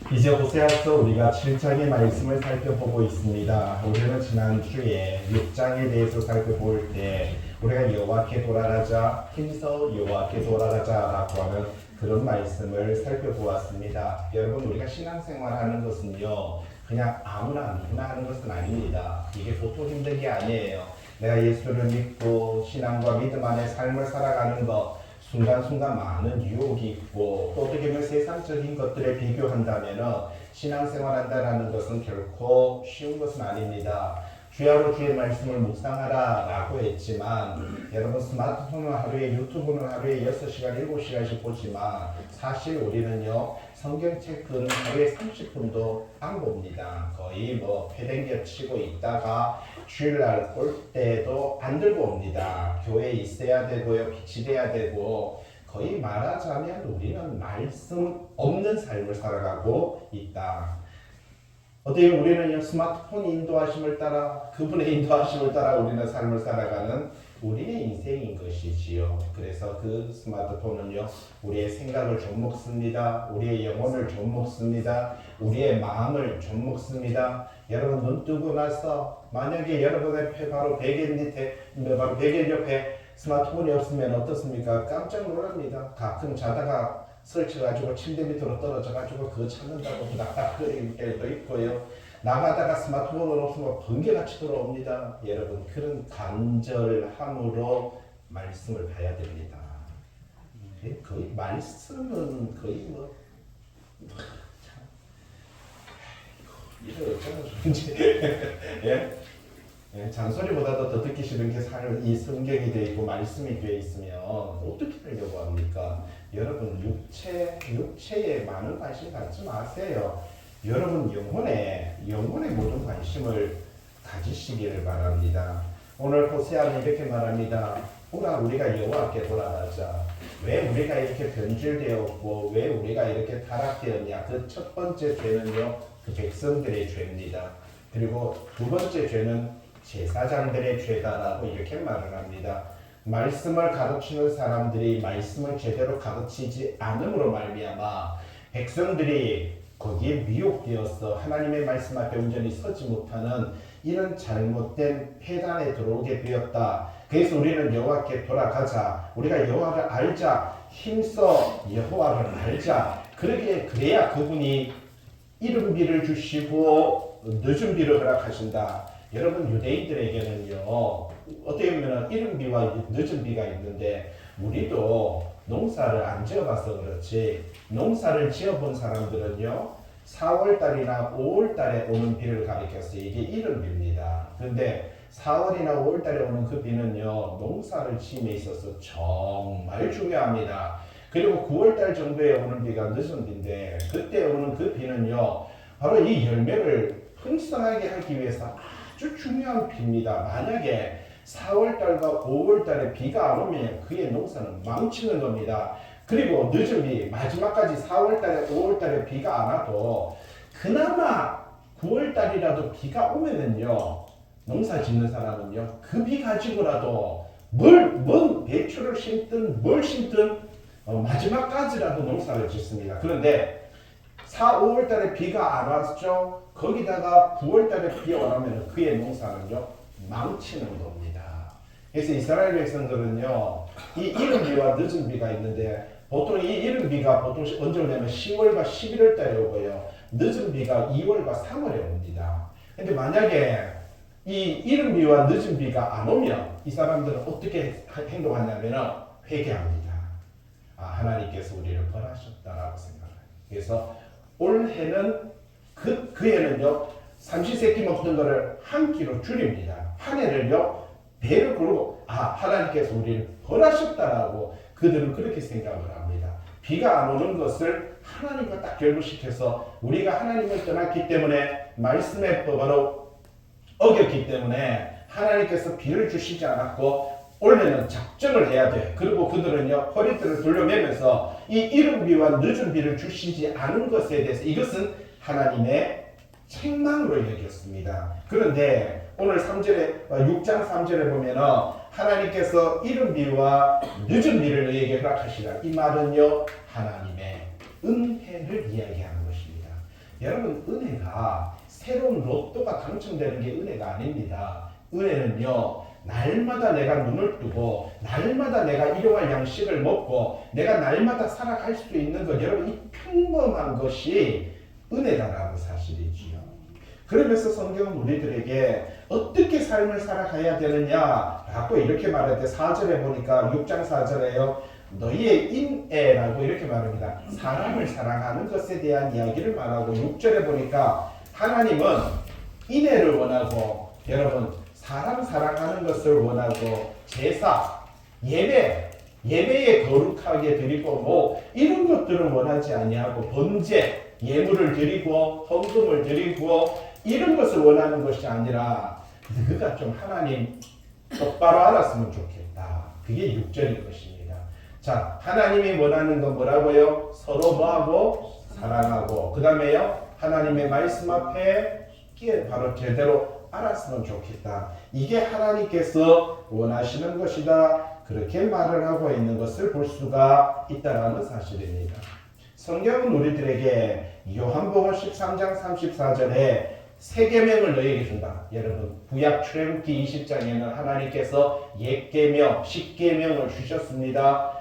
이제 호세아서 우리가 7장의 말씀을 살펴보고 있습니다. 우리는 지난주에 6장에 대해서 살펴볼 때 우리가 여호와께 돌아가자, 힘써 여호와께 돌아가자라고 하는 그런 말씀을 살펴보았습니다. 여러분, 우리가 신앙생활하는 것은요, 그냥 아무나 누구나 하는 것은 아닙니다. 이게 보통 힘든 게 아니에요. 내가 예수를 믿고 신앙과 믿음 안에 삶을 살아가는 것, 순간순간 많은 유혹이 있고, 또 어떻게 보면 세상적인 것들에 비교한다면 신앙생활 한다는 것은 결코 쉬운 것은 아닙니다. 주야로 주의 말씀을 묵상하라 라고 했지만, 여러분 스마트폰은 하루에, 유튜브는 하루에 6시간, 7시간씩 보지만 사실 우리는요, 성경책들은 하루에 30분도 안 봅니다. 거의 패댕겨 치고 있다가 주일날 올 때도 안 들고 옵니다. 교회에 있어야 되고요, 빛이 돼야 되고, 거의 말하자면 우리는 말씀 없는 삶을 살아가고 있다. 어떻게 우리는 스마트폰 인도하심을 따라, 그분의 인도하심을 따라 우리는 삶을 살아가는 우리의 인생인 것이지요. 그래서 그 스마트폰은요, 우리의 생각을 좀 먹습니다. 우리의 영혼을 좀 먹습니다. 우리의 마음을 좀 먹습니다. 여러분, 눈 뜨고 나서 만약에 여러분의 바로 베개 밑에, 바로 베개 옆에 스마트폰이 없으면 어떻습니까? 깜짝 놀랍니다. 가끔 자다가 설쳐가지고 침대 밑으로 떨어져가지고 그거 찾는다고 낙닥거릴 때도 있고요. 나가다가 스마트폰을 없으면 번개같이 들어옵니다. 여러분, 그런 간절함으로 말씀을 봐야 됩니다. 거의 말씀은 거의 참, 이거 어쩌면 좋은지 예? 예, 잔소리보다도 더 듣기 싫은 게 이 성경이 되어 있고 말씀이 되어 있으면 어떻게 하려고 합니까? 여러분, 육체에 많은 관심 갖지 마세요. 여러분, 영혼에 모든 관심을 가지시기를 바랍니다. 오늘 호세아는 이렇게 말합니다. 오라, 우리가 여호와께 돌아가자. 왜 우리가 이렇게 변질되었고 왜 우리가 이렇게 타락되었냐? 그 첫 번째 죄는요, 그 백성들의 죄입니다. 그리고 두 번째 죄는 제사장들의 죄다라고 이렇게 말을 합니다. 말씀을 가르치는 사람들이 말씀을 제대로 가르치지 않음으로 말미암아 백성들이 거기에 미혹되어서 하나님의 말씀 앞에 온전히 서지 못하는 이런 잘못된 폐단에 들어오게 되었다. 그래서 우리는 여호와께 돌아가자. 우리가 여호와를 알자. 힘써 여호와를 알자. 그래야 그분이 이른 비를 주시고 늦은 비를 허락하신다. 여러분, 유대인들에게는요, 어떻게 보면 이른 비와 늦은 비가 있는데, 우리도 농사를 안 지어봐서 그렇지, 농사를 지어본 사람들은요, 4월달이나 5월달에 오는 비를 가리켜서 이게 이른 비입니다. 그런데 4월이나 5월달에 오는 그 비는요, 농사를 지음에 있어서 정말 중요합니다. 그리고 9월달 정도에 오는 비가 늦은 비인데, 그때 오는 그 비는요, 바로 이 열매를 풍성하게 하기 위해서 아주 중요한 비입니다. 만약에 4월달과 5월달에 비가 안 오면 그의 농사는 망치는 겁니다. 그리고 늦은 비, 마지막까지 4월달에 5월달에 비가 안 와도 그나마 9월달이라도 비가 오면은요, 농사 짓는 사람은요, 그 비 가지고라도 뭔 배추를 심든 뭘 심든 마지막까지라도 농사를 짓습니다. 그런데 4, 5월달에 비가 안 왔죠. 거기다가 9월달에 비가 오면 그의 농사는요, 망치는 겁니다. 그래서 이스라엘 백성들은요, 이 이른 비와 늦은 비가 있는데, 보통 이 이른 비가 보통 언제 오냐면 10월과 11월달에 오고요, 늦은 비가 2월과 3월에 옵니다. 근데 만약에 이 이른 비와 늦은 비가 안 오면 이 사람들은 어떻게 행동하냐면 회개합니다. 하나님께서 우리를 벌하셨다라고 생각해요. 그래서 올해는 그 해는요, 삼시세끼 먹던 거를 한 끼로 줄입니다. 한 해를요, 배를 걸고 하나님께서 우리를 벌하셨다라고 그들은 그렇게 생각을 합니다. 비가 안 오는 것을 하나님과 딱 결부시켜서 우리가 하나님을 떠났기 때문에 말씀의 법으로 어겼기 때문에 하나님께서 비를 주시지 않았고 올해는 작정을 해야 돼. 그리고 그들은요, 허리띠를 돌려매면서 이 이른 비와 늦은 비를 주시지 않은 것에 대해서 이것은 하나님의 책망으로 여겼습니다. 그런데 오늘 6장 3절에 보면은 하나님께서 이른 비와 늦은 비를 너희에게 허락하시라. 이 말은요, 하나님의 은혜를 이야기하는 것입니다. 여러분 은혜가 새로운 로또가 당첨되는 게 은혜가 아닙니다. 은혜는요 날마다 내가 눈을 뜨고 날마다 내가 일용할 양식을 먹고 내가 날마다 살아갈 수 있는 것, 여러분 이 평범한 것이 은혜다라는 사실이지요. 그러면서 성경은 우리들에게 어떻게 삶을 살아가야 되느냐라고 이렇게 말할 때 4절에 보니까 6장 4절에요. 너희의 인애라고 이렇게 말합니다. 사람을 사랑하는 것에 대한 이야기를 말하고 6절에 보니까 하나님은 인애를 원하고 여러분 사람 사랑하는 것을 원하고 제사, 예배에 거룩하게 드리고 뭐 이런 것들을 원하지 아니하고 번제, 예물을 드리고 헌금을 드리고 이런 것을 원하는 것이 아니라 너가 좀 하나님 똑바로 알았으면 좋겠다. 그게 6절인 것입니다. 자, 하나님이 원하는 건 뭐라고요? 서로 뭐하고? 사랑하고 그 다음에요 하나님의 말씀 앞에 바로 제대로 알았으면 좋겠다. 이게 하나님께서 원하시는 것이다. 그렇게 말을 하고 있는 것을 볼 수가 있다는 사실입니다. 성경은 우리들에게 요한복음 13장 34절에 세 계명을 너희에게 준다. 여러분 구약 출애굽기 20장에는 하나님께서 옛계명, 십계명을 주셨습니다.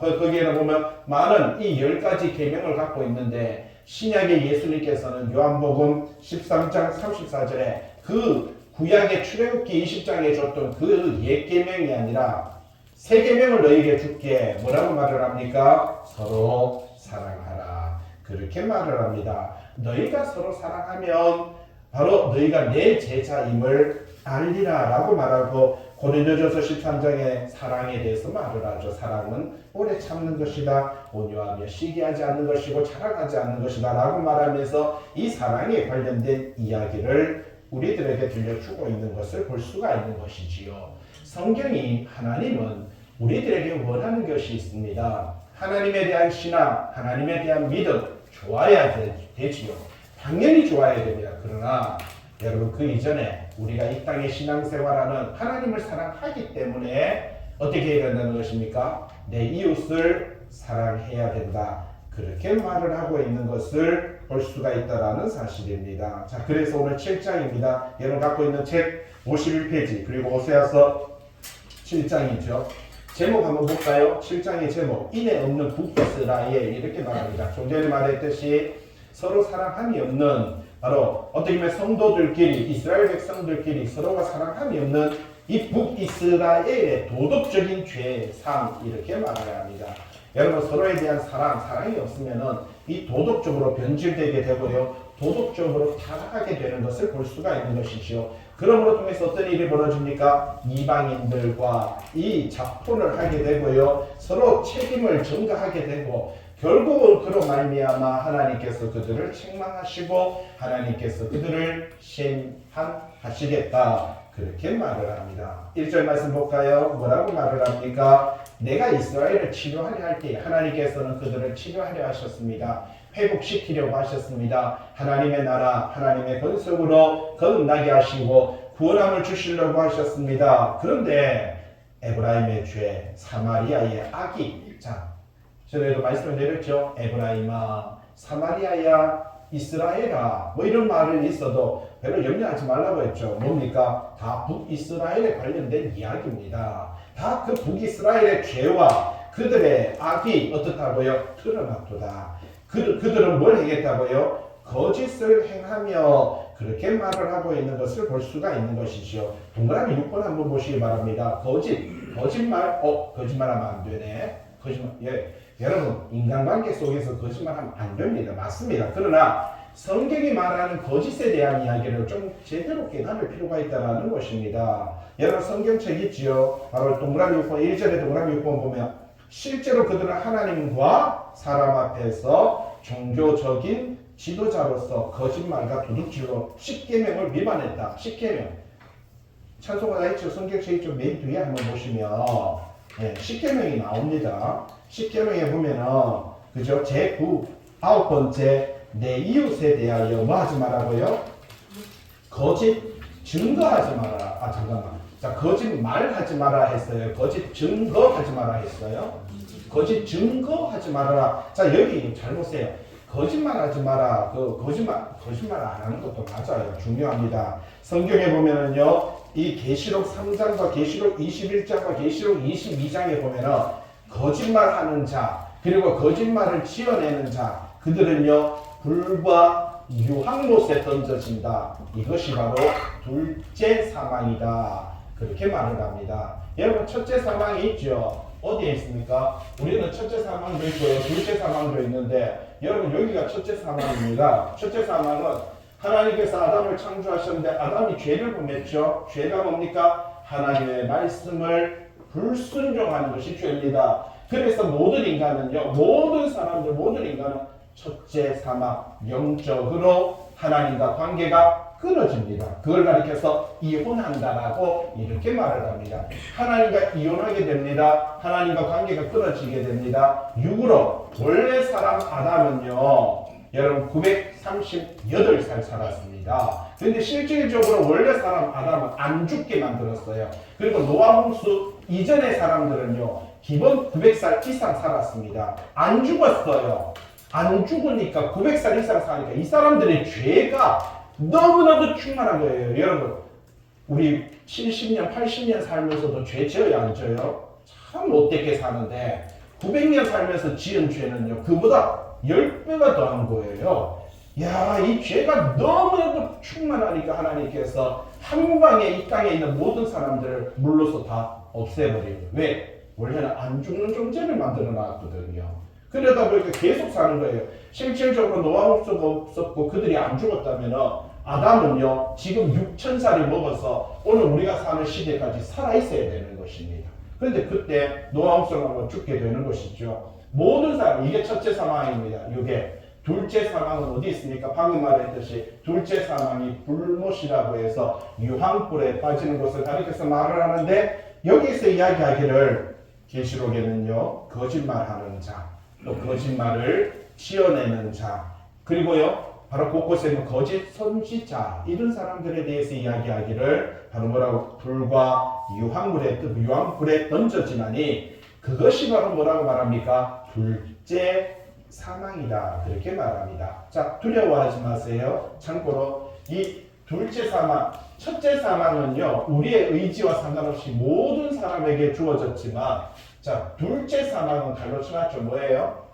거기에는 보면 많은 이 10가지 계명을 갖고 있는데 신약의 예수님께서는 요한복음 13장 34절에 그 구약의 출애굽기 20장에 줬던 그 옛계명이 아니라 새 계명을 너희에게 줄게. 뭐라고 말을 합니까? 서로 사랑하라. 그렇게 말을 합니다. 너희가 서로 사랑하면 바로 너희가 내 제자임을 알리라 라고 말하고 고린도전서 13장에 사랑에 대해서 말을 하죠. 사랑은 오래 참는 것이다. 온유하며 시기하지 않는 것이고 자랑하지 않는 것이다 라고 말하면서 이 사랑에 관련된 이야기를 우리들에게 들려주고 있는 것을 볼 수가 있는 것이지요. 성경이 하나님은 우리들에게 원하는 것이 있습니다. 하나님에 대한 신앙, 하나님에 대한 믿음 좋아야 되지요. 당연히 좋아야 됩니다. 그러나 여러분 그 이전에 우리가 이 땅의 신앙생활하는 하나님을 사랑하기 때문에 어떻게 해야 된다는 것입니까? 내 이웃을 사랑해야 된다. 그렇게 말을 하고 있는 것을 볼 수가 있다는 사실입니다. 자, 그래서 오늘 7장입니다. 여러분 갖고 있는 책 51페이지 그리고 호세아서 7장이죠. 제목 한번 볼까요? 7장의 제목 인애 없는 북이스라엘 이렇게 말합니다. 좀 전에 말했듯이 서로 사랑함이 없는 바로 어떻게 보면 성도들끼리 이스라엘 백성들끼리 서로가 사랑함이 없는 이 북이스라엘의 도덕적인 죄상 이렇게 말해야 합니다. 여러분 서로에 대한 사랑이 없으면은 이 도덕적으로 변질되게 되고요. 도덕적으로 타락하게 되는 것을 볼 수가 있는 것이죠. 그러므로 통해서 어떤 일이 벌어집니까? 이방인들과 이 자포를 하게 되고요. 서로 책임을 전가하게 되고 결국은 그로 말미암아 하나님께서 그들을 책망하시고 하나님께서 그들을 심판하시겠다. 그렇게 말을 합니다. 1절 말씀 볼까요? 뭐라고 말을 합니까? 내가 이스라엘을 치료하려 할 때 하나님께서는 그들을 치료하려 하셨습니다. 회복시키려고 하셨습니다. 하나님의 나라, 하나님의 권속으로 거듭나게 하시고 구원함을 주시려고 하셨습니다. 그런데 에브라임의 죄, 사마리아의 악이 전에도 말씀을 드렸죠. 에브라임아, 사마리아야, 이스라엘아 뭐 이런 말은 있어도 별로 염려하지 말라고 했죠. 뭡니까? 다 북이스라엘에 관련된 이야기입니다. 다 그 북이스라엘의 죄와 그들의 악이 어떻다고요? 드러났도다. 그들은 뭘 하겠다고요? 거짓을 행하며 그렇게 말을 하고 있는 것을 볼 수가 있는 것이죠. 동그라미 6번 한번 보시기 바랍니다. 거짓말, 거짓말하면 안 되네. 여러분 인간관계 속에서 거짓말하면 안 됩니다. 맞습니다. 그러나 성경이 말하는 거짓에 대한 이야기를 좀 제대로 깨달을 필요가 있다는 것입니다. 여러분 성경책 있지요. 바로 동그라미 6번 1절에 동그라미 6번 보면 실제로 그들은 하나님과 사람 앞에서 종교적인 지도자로서 거짓말과 도둑질로 십계명을 위반했다. 십계명 찬송가 다 있죠. 성경책 있죠. 맨 뒤에 한번 보시면 십계명이 나옵니다. 십계명에 보면은 그죠? 제9 9번째 내 이웃에 대하여 뭐 하지 말라고요? 거짓 증거하지 마라. 잠깐만. 자, 거짓말하지 마라 했어요. 거짓 증거하지 마라 했어요. 거짓 증거하지 말아라. 자, 여기 잘 보세요. 거짓말하지 마라. 거짓말 안 하는 것도 맞아요. 중요합니다. 성경에 보면은요, 이 계시록 3장과 계시록 21장과 계시록 22장에 보면은 거짓말하는 자, 그리고 거짓말을 지어내는 자, 그들은요 불과 유황못에 던져진다. 이것이 바로 둘째 사망이다. 그렇게 말을 합니다. 여러분, 첫째 사망이 있죠. 어디에 있습니까? 우리는 첫째 사망도 있고요, 둘째 사망도 있는데, 여러분 여기가 첫째 사망입니다. 첫째 사망은 하나님께서 아담을 창조하셨는데 아담이 죄를 범했죠. 죄가 뭡니까? 하나님의 말씀을 불순종하는 것이 죄입니다. 그래서 모든 인간은요, 모든 사람들, 모든 인간은 첫째 사망, 영적으로 하나님과 관계가 끊어집니다. 그걸 가리켜서 이혼한다라고 이렇게 말을 합니다. 하나님과 이혼하게 됩니다. 하나님과 관계가 끊어지게 됩니다. 육으로 원래 사람 아담은요, 여러분 938살 살았습니다. 그런데 실질적으로 원래 사람 아담은 안 죽게 만들었어요. 그리고 노아 홍수 이전의 사람들은요, 기본 900살 이상 살았습니다. 안 죽었어요. 안 죽으니까 900살 이상 사니까 이 사람들의 죄가 너무나도 충만한 거예요. 여러분, 우리 70년, 80년 살면서도 죄 지어야 안 져요? 참 못되게 사는데 900년 살면서 지은 죄는요, 그보다 10배가 더한 거예요. 야, 이 죄가 너무나도 충만하니까 하나님께서 한 방에 이 땅에 있는 모든 사람들을 물로서 다 없애버려요. 왜? 원래는 안 죽는 존재를 만들어 놨거든요. 그러다 보니까 계속 사는 거예요. 실질적으로 노아 홍수가 없었고 그들이 안 죽었다면 아담은요, 지금 6000살이 먹어서 오늘 우리가 사는 시대까지 살아있어야 되는 것입니다. 그런데 그때 노아 홍수가 하면 죽게 되는 것이죠. 모든 사람, 이게 첫째 사망입니다. 이게 둘째 사망은 어디 있습니까? 방금 말했듯이 둘째 사망이 불못이라고 해서 유황불에 빠지는 것을 가리켜서 말을 하는데, 여기서 이야기하기를 계시록에는요, 거짓말하는 자, 또 거짓말을 지어내는 자, 그리고요 바로 곳곳에는 거짓 선지자, 이런 사람들에 대해서 이야기하기를 바로 뭐라고? 불과 유황불에 던져지나니 그것이 바로 뭐라고 말합니까? 둘째 사망이다. 그렇게 말합니다. 자, 두려워하지 마세요. 참고로 이 둘째 사망, 첫째 사망은요, 우리의 의지와 상관없이 모든 사람에게 주어졌지만, 자, 둘째 사망은 달로 쳐놨죠. 뭐예요?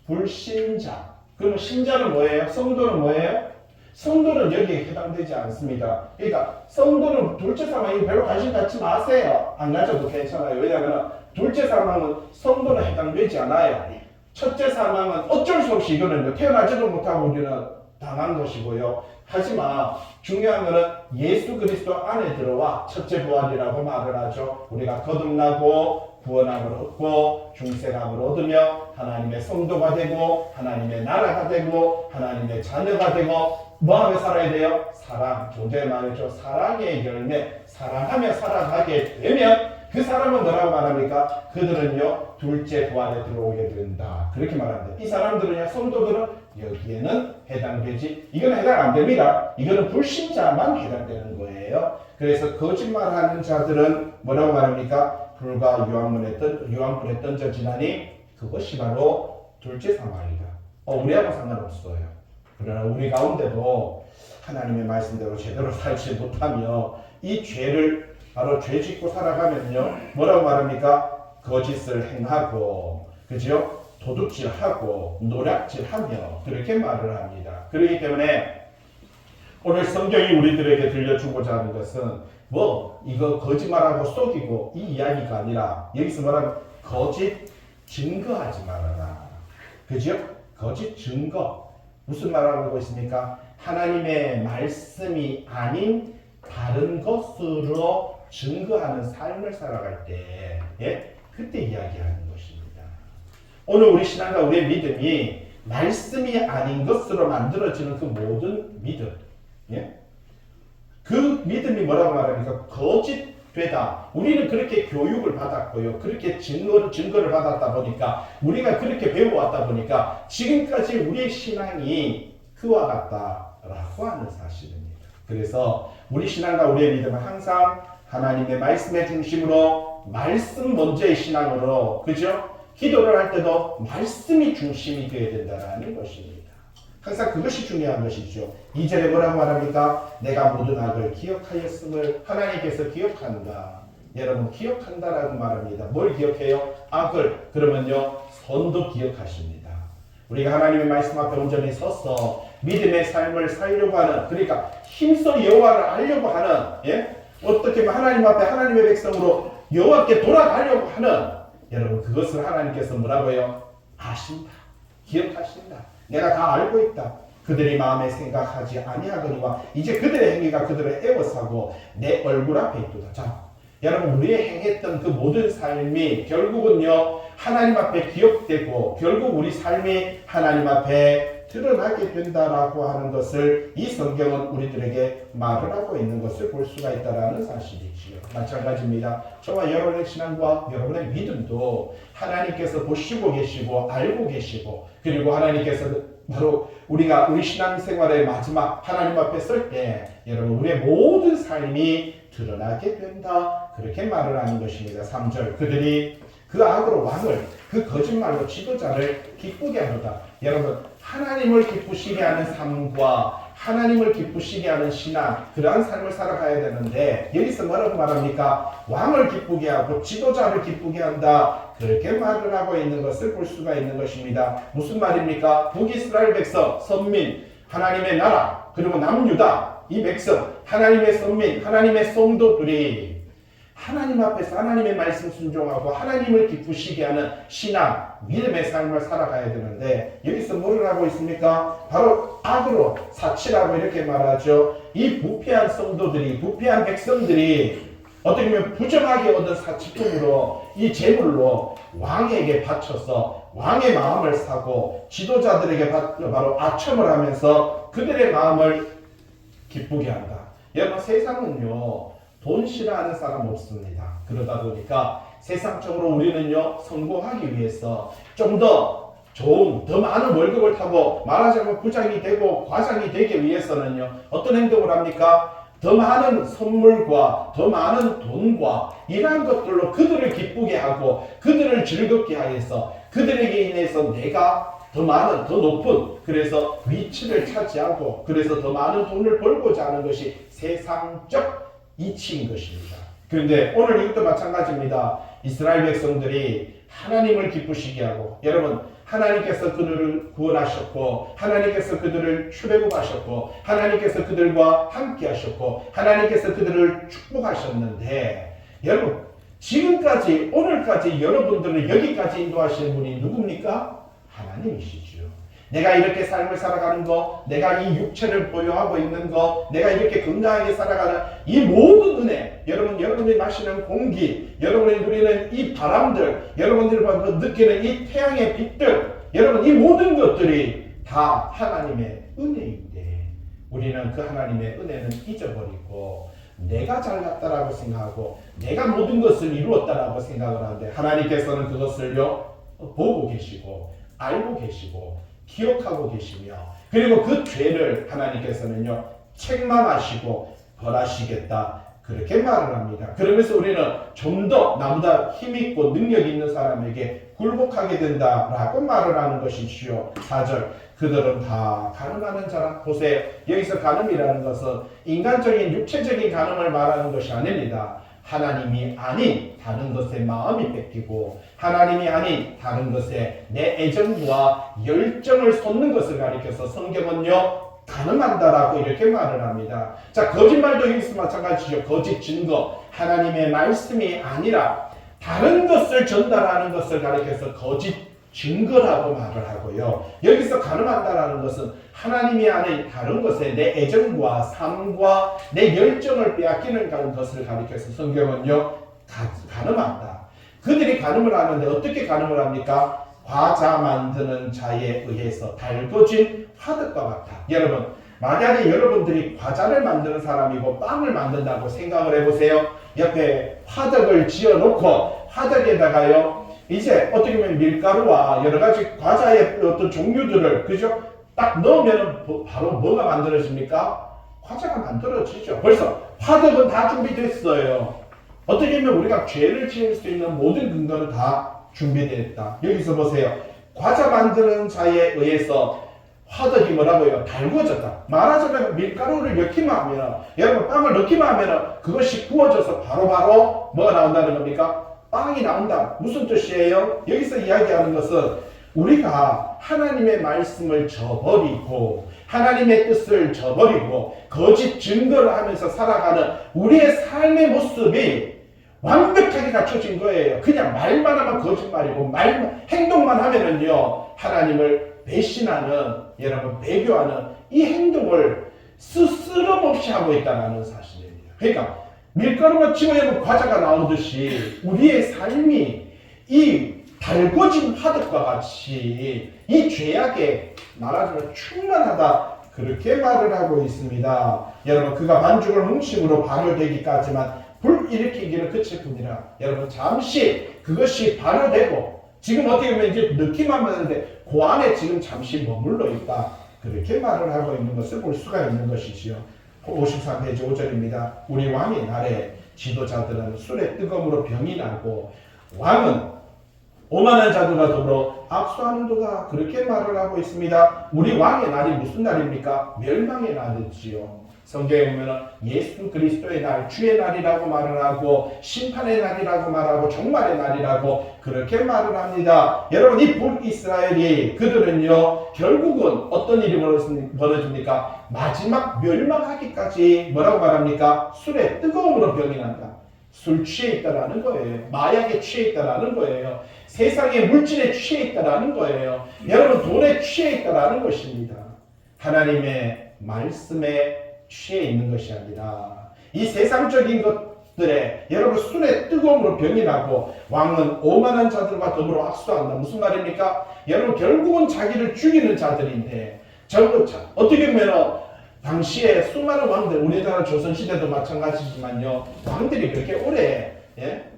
불신자. 그러면 신자는 뭐예요? 성도는 뭐예요? 성도는 여기에 해당되지 않습니다. 그러니까 성도는 둘째 사망에 별로 관심 갖지 마세요. 안 가져도 괜찮아요. 왜냐하면 둘째 사망은 성도는 해당되지 않아요. 첫째 사망은 어쩔 수 없이 이거는 태어나지도 못하고 우리는 당한 것이고요. 하지만 중요한 것은 예수 그리스도 안에 들어와 첫째 부활이라고 말을 하죠. 우리가 거듭나고 구원함을 얻고 중생함을 얻으며 하나님의 성도가 되고 하나님의 나라가 되고 하나님의 자녀가 되고 뭐하며 살아야 돼요? 사랑, 존재의 말이죠. 사랑의 열매, 사랑하며 살아가게 되면 그 사람은 뭐라고 말합니까? 그들은요, 둘째 부활에 들어오게 된다. 그렇게 말합니다. 이 사람들은요, 성도들은 여기에는 해당되지, 이거는 해당 안 됩니다. 이거는 불신자만 해당되는 거예요. 그래서 거짓말하는 자들은 뭐라고 말합니까? 불과 유황불에 던져지나니 그것이 바로 둘째 사망이다. 우리하고 상관없어요. 그러나 우리 가운데도 하나님의 말씀대로 제대로 살지 못하며 이 죄를 바로 죄 짓고 살아가면요, 뭐라고 말합니까? 거짓을 행하고, 그죠? 도둑질하고 노략질하며 그렇게 말을 합니다. 그렇기 때문에 오늘 성경이 우리들에게 들려주고자 하는 것은 이거 거짓말하고 속이고 이 이야기가 아니라, 여기서 뭐라면 거짓 증거하지 말아라. 그죠? 거짓 증거. 무슨 말하고 있습니까? 하나님의 말씀이 아닌 다른 것으로 증거하는 삶을 살아갈 때, 예? 그때 이야기하는 것입니다. 오늘 우리 신앙과 우리의 믿음이 말씀이 아닌 것으로 만들어지는 그 모든 믿음, 예? 그 믿음이 뭐라고 말합니까? 거짓되다. 우리는 그렇게 교육을 받았고요. 그렇게 증거를 받았다 보니까, 우리가 그렇게 배워왔다 보니까 지금까지 우리의 신앙이 그와 같다라고 하는 사실입니다. 그래서 우리 신앙과 우리의 믿음은 항상 하나님의 말씀의 중심으로, 말씀 먼저의 신앙으로, 그죠? 기도를 할 때도 말씀이 중심이 되어야 된다는 것입니다. 항상 그것이 중요한 것이죠. 2절에 뭐라고 말합니까? 내가 모든 악을 기억하였음을 하나님께서 기억한다. 여러분 기억한다라고 말합니다. 뭘 기억해요? 악을. 그러면요 선도 기억하십니다. 우리가 하나님의 말씀 앞에 온전히 서서 믿음의 삶을 살려고 하는, 그러니까 힘써 여호와를 알려고 하는, 어떻게 하나님 앞에 하나님의 백성으로 여호와께 돌아가려고 하는, 여러분 그것을 하나님께서 뭐라고요? 아신다. 기억하신다. 내가 다 알고 있다. 그들이 마음에 생각하지 아니하거니와 이제 그들의 행위가 그들을 애워싸고 내 얼굴 앞에 있도다. 자, 여러분 우리의 행했던 그 모든 삶이 결국은요 하나님 앞에 기억되고 결국 우리 삶이 하나님 앞에 드러나게 된다라고 하는 것을 이 성경은 우리들에게 말을 하고 있는 것을 볼 수가 있다는 사실이지요. 마찬가지입니다. 저와 여러분의 신앙과 여러분의 믿음도 하나님께서 보시고 계시고 알고 계시고, 그리고 하나님께서 바로 우리가 우리 신앙생활의 마지막 하나님 앞에 설 때 여러분 우리의 모든 삶이 드러나게 된다, 그렇게 말을 하는 것입니다. 3절 그들이 그 악으로 왕을, 그 거짓말로 지도자를 기쁘게 하도다. 여러분 하나님을 기쁘시게 하는 삶과 하나님을 기쁘시게 하는 신앙, 그러한 삶을 살아가야 되는데 여기서 뭐라고 말합니까? 왕을 기쁘게 하고 지도자를 기쁘게 한다, 그렇게 말을 하고 있는 것을 볼 수가 있는 것입니다. 무슨 말입니까? 북이스라엘 백성, 선민, 하나님의 나라, 그리고 남유다, 이 백성, 하나님의 선민, 하나님의 성도들이 하나님 앞에서 하나님의 말씀 순종하고 하나님을 기쁘시게 하는 신앙, 믿음의 삶을 살아가야 되는데 여기서 뭐를 하고 있습니까? 바로 악으로, 사치라고 이렇게 말하죠. 이 부패한 성도들이, 부패한 백성들이 어떻게 보면 부정하게 얻은 사치품으로, 이 재물로 왕에게 바쳐서 왕의 마음을 사고 지도자들에게 바로 아첨을 하면서 그들의 마음을 기쁘게 한다. 여러분 세상은요 돈 싫어하는 사람 없습니다. 그러다 보니까 세상적으로 우리는요 성공하기 위해서 좀 더 좋은, 더 많은 월급을 타고 말하자면 부장이 되고 과장이 되기 위해서는요 어떤 행동을 합니까? 더 많은 선물과 더 많은 돈과 이러한 것들로 그들을 기쁘게 하고 그들을 즐겁게 하여서 그들에게 인해서 내가 더 많은, 더 높은, 그래서 위치를 차지하고 그래서 더 많은 돈을 벌고자 하는 것이 세상적 이치인 것입니다. 그런데 오늘 이것도 마찬가지입니다. 이스라엘 백성들이 하나님을 기쁘시게 하고, 여러분 하나님께서 그들을 구원하셨고 하나님께서 그들을 출애굽하셨고 하나님께서 그들과 함께 하셨고 하나님께서 그들을 축복하셨는데, 여러분 지금까지 오늘까지 여러분들을 여기까지 인도하시는 분이 누굽니까? 하나님이시죠. 내가 이렇게 삶을 살아가는 거, 내가 이 육체를 보유하고 있는 거, 내가 이렇게 건강하게 살아가는 이 모든 은혜, 여러분들이 마시는 공기, 여러분이 누리는 이 바람들, 여러분들이 느끼는 이 태양의 빛들, 여러분 이 모든 것들이 다 하나님의 은혜인데 우리는 그 하나님의 은혜는 잊어버리고 내가 잘났다라고 생각하고 내가 모든 것을 이루었다라고 생각을 하는데, 하나님께서는 그것을요 보고 계시고 알고 계시고 기억하고 계시며, 그리고 그 죄를 하나님께서는요 책망하시고 벌하시겠다, 그렇게 말을 합니다. 그러면서 우리는 좀 더 나보다 힘있고 능력 있는 사람에게 굴복하게 된다라고 말을 하는 것이지요. 4절 그들은 다 가늠하는 자라. 보세요. 여기서 가늠이라는 것은 인간적인 육체적인 가늠을 말하는 것이 아닙니다. 하나님이 아닌 다른 것에 마음이 뺏기고 하나님이 아닌 다른 것에 내 애정과 열정을 쏟는 것을 가리켜서 성경은요 가늠한다라고 이렇게 말을 합니다. 자, 거짓말도 여기서 마찬가지죠. 거짓 증거, 하나님의 말씀이 아니라 다른 것을 전달하는 것을 가리켜서 거짓 증거라고 말을 하고요. 여기서 가늠한다라는 것은 하나님이 아닌 다른 것에 내 애정과 삶과 내 열정을 빼앗기는 것을 가리켜서 성경은요 가늠한다. 그들이 가늠을 하는데 어떻게 가늠을 합니까? 과자 만드는 자에 의해서 달궈진 화덕과 같아. 여러분 만약에 여러분들이 과자를 만드는 사람이고 빵을 만든다고 생각을 해보세요. 옆에 화덕을 지어놓고 화덕에다가요 이제 어떻게 보면 밀가루와 여러 가지 과자의 어떤 종류들을 그죠? 딱 넣으면 바로 뭐가 만들어집니까? 과자가 만들어지죠. 벌써 화덕은 다 준비됐어요. 어떻게 보면 우리가 죄를 지을 수 있는 모든 근거는 다 준비되어 있다. 여기서 보세요. 과자 만드는 자에 의해서 화덕이 뭐라고요? 달궈졌다. 말하자면 밀가루를 넣기만 하면, 여러분 빵을 넣기만 하면 그것이 구워져서 바로바로 뭐가 나온다는 겁니까? 빵이 나온다. 무슨 뜻이에요? 여기서 이야기하는 것은 우리가 하나님의 말씀을 저버리고 하나님의 뜻을 저버리고 거짓 증거를 하면서 살아가는 우리의 삶의 모습이 완벽하게 갖춰진 거예요. 그냥 말만 하면 거짓말이고 행동만 하면은요 하나님을 배신하는, 여러분 배교하는 이 행동을 스스럼없이 하고 있다는 사실입니다. 그러니까 밀가루만 집어넣으면 과자가 나오듯이 우리의 삶이 이 달궈진 화덕과 같이 이 죄악에 말하자면 충만하다, 그렇게 말을 하고 있습니다. 여러분 그가 반죽을 뭉침으로 발효되기까지만 불일으키기를 그칠 뿐이라. 여러분 잠시 그것이 발효되고 지금 어떻게 보면 이제 느낌만 하는데 그 안에 지금 잠시 머물러 있다, 그렇게 말을 하고 있는 것을 볼 수가 있는 것이지요. 53페이지 5절입니다. 우리 왕의 날에 지도자들은 술의 뜨거움으로 병이 나고 왕은 오만한 자들과 더불어 악수하는도다, 그렇게 말을 하고 있습니다. 우리 왕의 날이 무슨 날입니까? 멸망의 날이지요. 성경에 보면 예수 그리스도의 날, 주의 날이라고 말을 하고 심판의 날이라고 말하고 종말의 날이라고 그렇게 말을 합니다. 여러분 이 북이스라엘이 그들은요 결국은 어떤 일이 벌어집니까? 마지막 멸망하기까지 뭐라고 말합니까? 술의 뜨거움으로 병이 난다. 술 취해 있다라는 거예요. 마약에 취해 있다라는 거예요. 세상의 물질에 취해 있다라는 거예요. 여러분 돈에 취해 있다라는 것입니다. 하나님의 말씀에 취해 있는 것이 아니라 이 세상적인 것들에 여러분 술의 뜨거움으로 병이 나고 왕은 오만한 자들과 더불어 악수한다. 무슨 말입니까? 여러분 결국은 자기를 죽이는 자들인데 어떻게 보면 당시에 수많은 왕들, 우리나라 조선시대도 마찬가지지만요 왕들이 그렇게 오래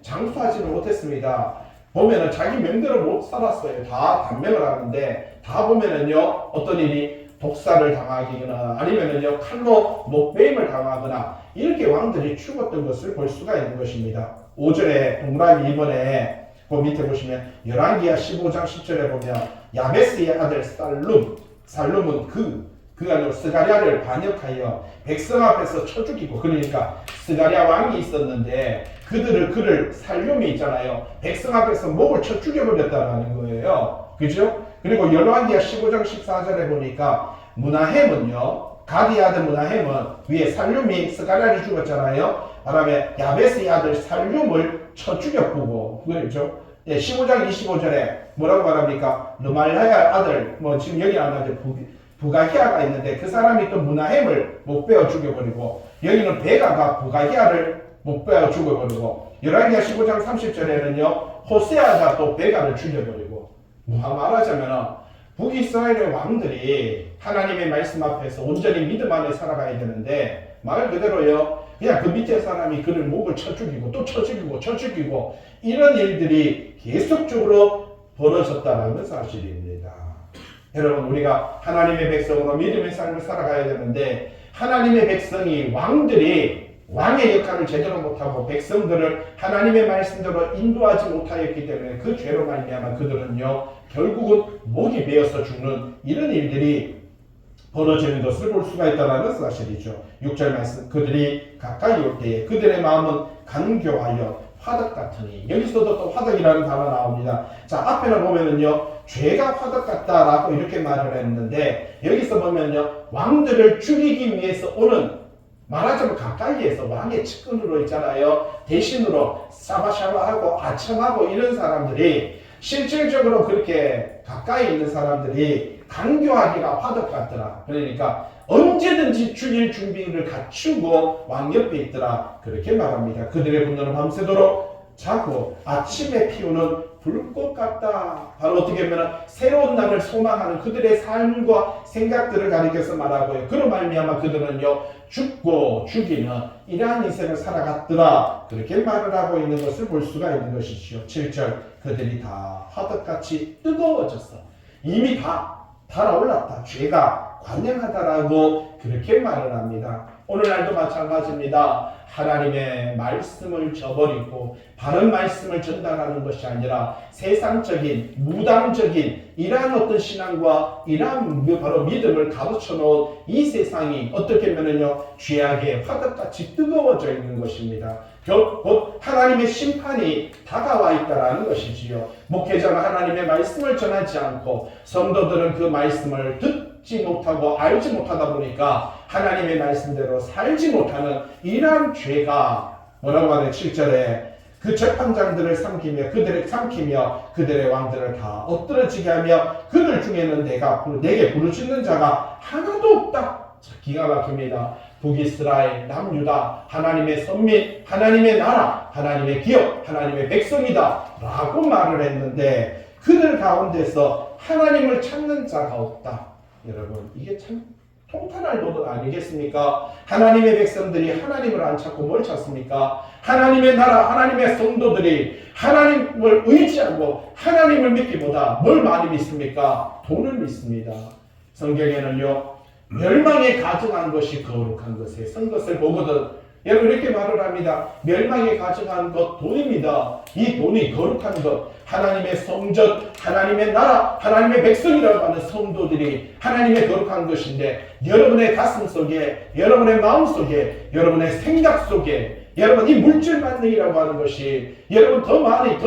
장수하지는 못했습니다. 보면은 자기 명대로 못 살았어요. 다 단명을 하는데 다 보면은요 어떤 일이 독사를 당하거나 아니면은요 칼로 목베임을 당하거나 이렇게 왕들이 죽었던 것을 볼 수가 있는 것입니다. 5절에 동그라미 2번에 그 밑에 보시면 열왕기하 15장 10절에 보면 야베스의 아들 살룸은 그가 스가랴를 반역하여 백성 앞에서 쳐 죽이고, 그러니까 스가랴 왕이 있었는데 그를 살룸이 있잖아요. 백성 앞에서 목을 쳐 죽여버렸다는 거예요. 그죠? 그리고 열왕기하 15장 14절에 보니까 문하햄은요, 가디의 아들 문하햄은 위에 살룸이 스가랴를 죽였잖아요. 그다음에 야베스의 아들 살룸을 쳐 죽였고, 그렇죠? 15장 25절에 뭐라고 말합니까? 르말랴의 아들, 지금 여기 나오는데 부가히아가 있는데 그 사람이 또 문하햄을 못 베어 죽여버리고, 여기는 베가가 부가히아를 못 베어 죽여버리고, 열왕기하 15장 30절에는요 호세아가 또 베가를 죽여버리고, 말하자면 북이스라엘의 왕들이 하나님의 말씀 앞에서 온전히 믿음 안에 살아가야 되는데 말 그대로요 그냥 그 밑에 사람이 그를 목을 쳐 죽이고 또 쳐 죽이고 이런 일들이 계속적으로 벌어졌다는 사실입니다. 여러분 우리가 하나님의 백성으로 믿음의 삶을 살아가야 되는데 하나님의 백성이 왕의 역할을 제대로 못하고 백성들을 하나님의 말씀대로 인도하지 못하였기 때문에 그 죄로 말미암아 그들은요 결국은 목이 베어서 죽는 이런 일들이 벌어지는 것을 볼 수가 있다는 사실이죠. 6절 말씀, 그들이 가까이 올 때에 그들의 마음은 간교하여 화덕 같으니, 여기서도 또 화덕이라는 단어 나옵니다. 자, 앞에는 보면은요 죄가 화덕 같다라고 이렇게 말을 했는데 여기서 보면요 왕들을 죽이기 위해서 오는, 말하자면 가까이에서 왕의 측근으로 있잖아요. 대신으로 사바샤바하고 아첨하고 이런 사람들이 실질적으로 그렇게 가까이 있는 사람들이 간교하기가 화덕 같더라. 그러니까 언제든지 죽일 준비를 갖추고 왕 옆에 있더라. 그렇게 말합니다. 그들의 분노는 밤새도록 자고 아침에 피우는 불꽃 같다. 바로 어떻게 보면 새로운 날을 소망하는 그들의 삶과 생각들을 가리켜서 말하고요. 그런 말미암아 그들은요 죽고 죽이는 이러한 인생을 살아갔더라. 그렇게 말을 하고 있는 것을 볼 수가 있는 것이죠. 7절, 그들이 다 화덕같이 뜨거워졌어. 이미 다 달아올랐다. 죄가 관영하다라고 그렇게 말을 합니다. 오늘날도 마찬가지입니다. 하나님의 말씀을 저버리고 바른 말씀을 전달하는 것이 아니라 세상적인 무당적인 이러한 어떤 신앙과 이러한 바로 믿음을 가르쳐 놓은 이 세상이 어떻게 보면요 죄악의 화덕같이 뜨거워져 있는 것입니다. 곧 하나님의 심판이 다가와 있다라는 것이지요. 목회자가 하나님의 말씀을 전하지 않고 성도들은 그 말씀을 듣지 못하고 알지 못하다 보니까 하나님의 말씀대로 살지 못하는 이러한 죄가 뭐라고 하는 7절에 그 재판장들을 삼키며 그들의 왕들을 다 엎드러지게 하며 그들 중에는 내게 부르짖는 자가 하나도 없다. 기가 막힙니다. 북이스라엘, 남유다, 하나님의 선민, 하나님의 나라, 하나님의 기업, 하나님의 백성이다 라고 말을 했는데 그들 가운데서 하나님을 찾는 자가 없다. 여러분 이게 참 통탄할 노릇 아니겠습니까? 하나님의 백성들이 하나님을 안 찾고 뭘 찾습니까? 하나님의 나라, 하나님의 성도들이 하나님을 의지하고 하나님을 믿기보다 뭘 많이 믿습니까? 돈을 믿습니다. 성경에는요 멸망에 가증한 것이 거룩한 것에 선 것을 보거든 여러분 이렇게 말을 합니다. 멸망에 가증한 것 돈입니다. 이 돈이 거룩한 것 하나님의 성전, 하나님의 나라, 하나님의 백성이라고 하는 성도들이 하나님의 거룩한 것인데 여러분의 가슴 속에 여러분의 마음 속에 여러분의 생각 속에 여러분 이 물질 만능이라고 하는 것이 여러분 더 많이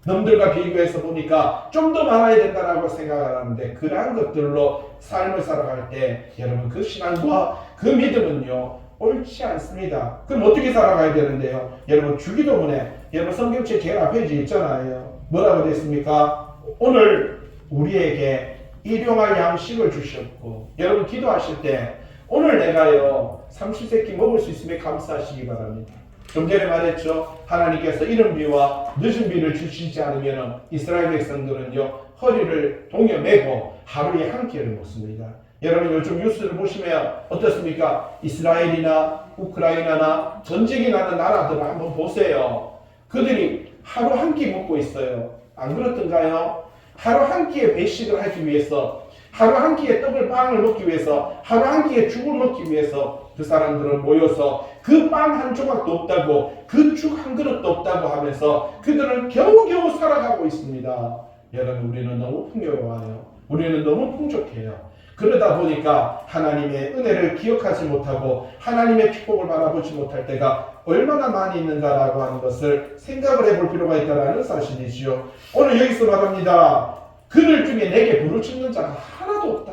남들과 비교해서 보니까 좀 더 많아야 된다라고 생각을 하는데 그러한 것들로 삶을 살아갈 때 여러분 그 신앙과 그 믿음은요 옳지 않습니다. 그럼 어떻게 살아가야 되는데요? 여러분 주기도문에 여러분 성경책 제일 앞에 있잖아요. 뭐라고 되어 있습니까? 오늘 우리에게 일용할 양식을 주셨고 여러분 기도하실 때 오늘 내가요 30세끼 먹을 수 있으면 감사하시기 바랍니다. 좀 전에 말했죠. 하나님께서 이른 비와 늦은 비를 주시지 않으면 이스라엘 백성들은요 허리를 동여 매고 하루에 한 끼를 먹습니다. 여러분 요즘 뉴스를 보시면 어떻습니까? 이스라엘이나 우크라이나나 전쟁이 나는 나라들을 한번 보세요. 그들이 하루 한 끼 먹고 있어요. 안 그렇던가요? 하루 한 끼의 배식을 하기 위해서 하루 한 끼의 빵을 먹기 위해서 하루 한 끼의 죽을 먹기 위해서 그 사람들은 모여서 그 빵 한 조각도 없다고 그 죽 한 그릇도 없다고 하면서 그들은 겨우겨우 살아가고 있습니다. 여러분 우리는 너무 풍요로워요. 우리는 너무 풍족해요. 그러다 보니까 하나님의 은혜를 기억하지 못하고 하나님의 축복을 바라보지 못할 때가 얼마나 많이 있는가라고 하는 것을 생각을 해볼 필요가 있다는 사실이지요. 오늘 여기서 말합니다. 그들 중에 내게 부르짖는 자가 하나도 없다.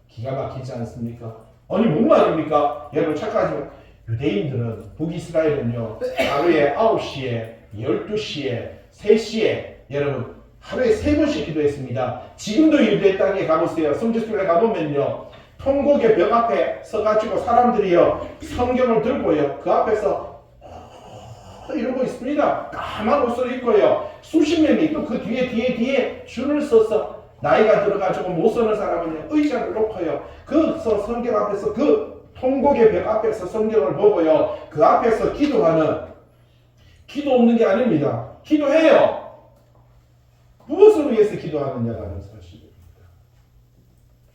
기가 막히지 않습니까? 아니 뭔 말입니까? 여러분 착각하지 마. 유대인들은 북이스라엘은요 하루에 9시에 12시에 3시에 여러분 하루에 3번씩 기도했습니다. 지금도 유대 땅에 가보세요. 성지순례 가보면요 통곡의 벽 앞에 서가지고 사람들이요 성경을 들고요 그 앞에서 이러고 있습니다. 까만 옷을 입고요 수십 명이 또 그 뒤에 줄을 서서 나이가 들어가지고 못 서는 사람은 의자를 놓고요 그 성경 앞에서 그 통곡의 벽 앞에서 성경을 보고요 그 앞에서 기도하는 기도 없는 게 아닙니다. 기도해요. 무엇을 위해서 기도하느냐라는 사실입니다.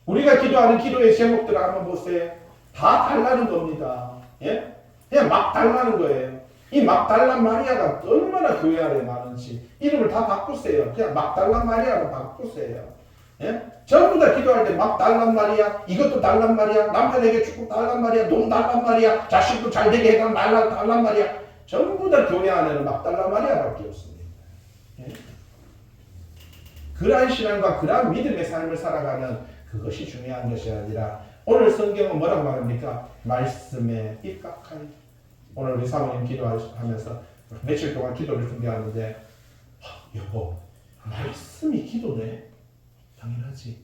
우리가 기도하는 기도의 제목들을 한번 보세요. 다 달라는 겁니다. 예? 그냥 막 달라는 거예요. 이 막달란 마리아가 얼마나 교회 안에 많은지 이름을 다 바꾸세요. 그냥 막달란 마리아로 바꾸세요. 예? 전부 다 기도할 때 막달란 마리아, 이것도 달란 마리아, 남편에게 축복 달란 마리아, 돈 달란 마리아, 자식도 잘 되게 해달란 달란 마리아. 전부 다 교회 안에는 막달란 마리아밖에 없습니다. 예? 그러한 신앙과 그러한 믿음의 삶을 살아가는 그것이 중요한 것이 아니라 오늘 성경은 뭐라고 말합니까? 말씀에 입각하여. 오늘 우리 사모님 기도하면서 며칠 동안 기도를 준비하는데 여보 말씀이 기도네? 당연하지.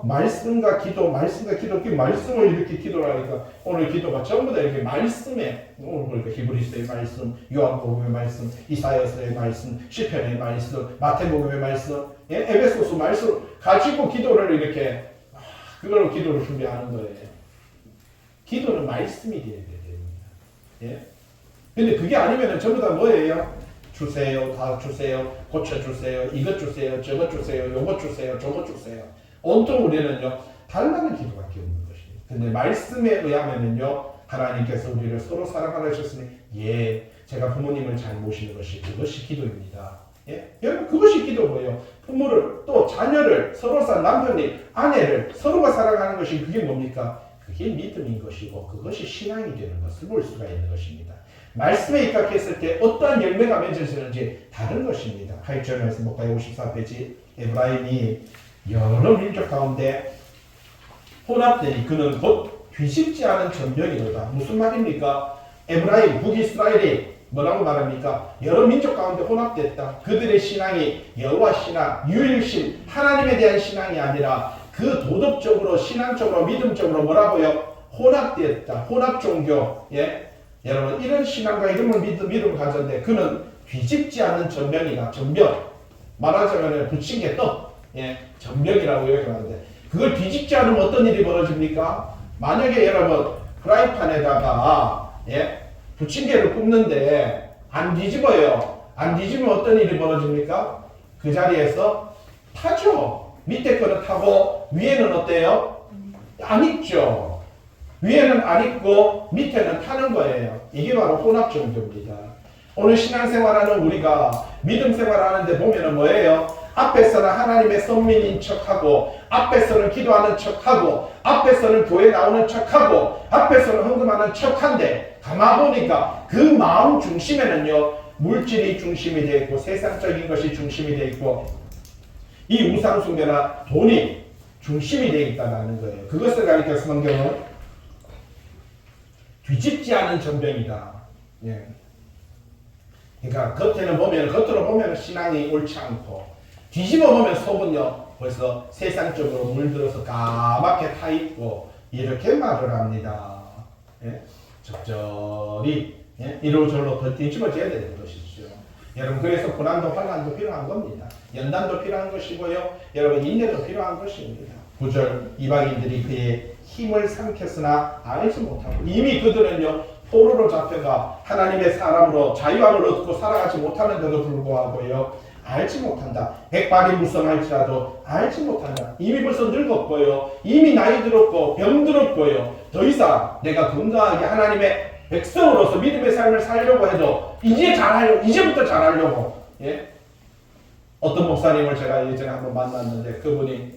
말씀과 기도 그 말씀을 이렇게 기도를 하니까 오늘 기도가 전부 다 이렇게 말씀에 오늘 보니까 히브리서의 말씀, 요한복음의 말씀, 이사야서의 말씀, 시편의 말씀, 마태복음의 말씀, 에베소서 말씀 가지고 기도를 이렇게 그걸로 기도를 준비하는 거예요. 기도는 말씀이 되어야 됩니다. 예? 근데 그게 아니면 전부 다 뭐예요? 주세요, 다 주세요, 고쳐주세요, 이것 주세요, 저것 주세요, 요것 주세요, 저것 주세요. 온통 우리는요 달라는 기도밖에 없는 것이에요. 근데 말씀에 의하면은요 하나님께서 우리를 서로 사랑하라 하셨으니 예, 제가 부모님을 잘 모시는 것이 그것이 기도입니다. 예? 여러분 그것이 기도고요. 부모를 또 자녀를 서로 남편이 아내를 서로가 사랑하는 것이 그게 뭡니까? 그게 믿음인 것이고 그것이 신앙이 되는 것을 볼 수가 있는 것입니다. 말씀에 입각했을 때 어떠한 열매가 맺어지는지 다른 것입니다. 8절 말씀 볼까요? 54페이지. 에브라임이 여러 민족 가운데 혼합되니 그는 곧 뒤집지 않은 전병이로다. 무슨 말입니까? 에브라임, 북이스라엘이 뭐라고 말합니까? 여러 민족 가운데 혼합됐다. 그들의 신앙이 여호와 신앙, 유일신, 하나님에 대한 신앙이 아니라 그 도덕적으로, 신앙적으로, 믿음적으로 뭐라고요? 혼합됐다. 혼합 종교. 예? 여러분 이런 신앙과 이런 믿음을 가졌는데 그는 뒤집지 않은 전병이다. 전병. 말하자면 붙인 게 떡. 예? 전병이라고 얘기하는데 그걸 뒤집지 않으면 어떤 일이 벌어집니까? 만약에 여러분 프라이팬에다가 예? 부침개를 굽는데 안 뒤집어요. 안 뒤집으면 어떤 일이 벌어집니까? 그 자리에서 타죠. 밑에 거는 타고 위에는 어때요? 안 익죠. 위에는 안 익고 밑에는 타는 거예요. 이게 바로 혼합종교입니다. 오늘 신앙생활하는 우리가 믿음 생활하는데 보면은 뭐예요? 앞에서는 하나님의 선민인 척하고 앞에서는 기도하는 척하고 앞에서는 교회 나오는 척하고 앞에서는 헌금하는 척한데 가만보니까 그 마음 중심에는요 물질이 중심이 되어 있고 세상적인 것이 중심이 되어 있고 이 우상숭배나 돈이 중심이 되어 있다는 거예요. 그것을 가리켜 성경은 뒤집지 않은 전병이다. 예. 그러니까 겉으로 보면 신앙이 옳지 않고 뒤집어 보면 속은요 벌써 세상적으로 물들어서 까맣게 타 있고 이렇게 말을 합니다. 예? 적절히 예? 이로저로 더 뒤집어져야 되는 것이죠. 여러분 그래서 고난도 환난도 필요한 겁니다. 연단도 필요한 것이고요. 여러분 인내도 필요한 것입니다. 9절 이방인들이 그의 힘을 삼켰으나 알지 못하고 이미 그들은요 포로로 잡혀가 하나님의 사람으로 자유함을 얻고 살아가지 못하는데도 불구하고요 알지 못한다. 백발이 무성할지라도 알지 못한다. 이미 벌써 늙었고요. 이미 나이 들었고 병 들었고요. 더 이상 내가 건강하게 하나님의 백성으로서 믿음의 삶을 살려고 해도 이제부터 잘하려고 예? 어떤 목사님을 제가 예전에 한번 만났는데 그분이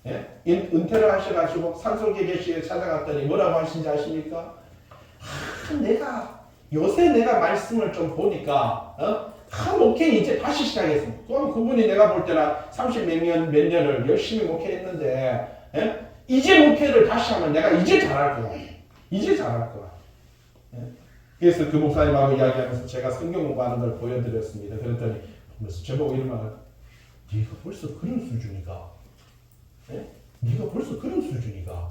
예? 은퇴를 하셔가지고 산속에 계시게 찾아갔더니 뭐라고 하신지 아십니까? 요새 내가 말씀을 좀 보니까 목회 이제 다시 시작했습니다. 그럼 그분이 내가 볼 때는 30몇 년을 열심히 목회했는데 예? 이제 목회를 다시 하면 내가 이제 잘할 거야. 이제 잘할 거야. 예? 그래서 그 목사님하고 이야기하면서 제가 성경 공부하는 걸 보여드렸습니다. 그랬더니 보면서 저보고 이런 말을 네가 벌써 그런 수준이가 예? 네가 벌써 그런 수준이가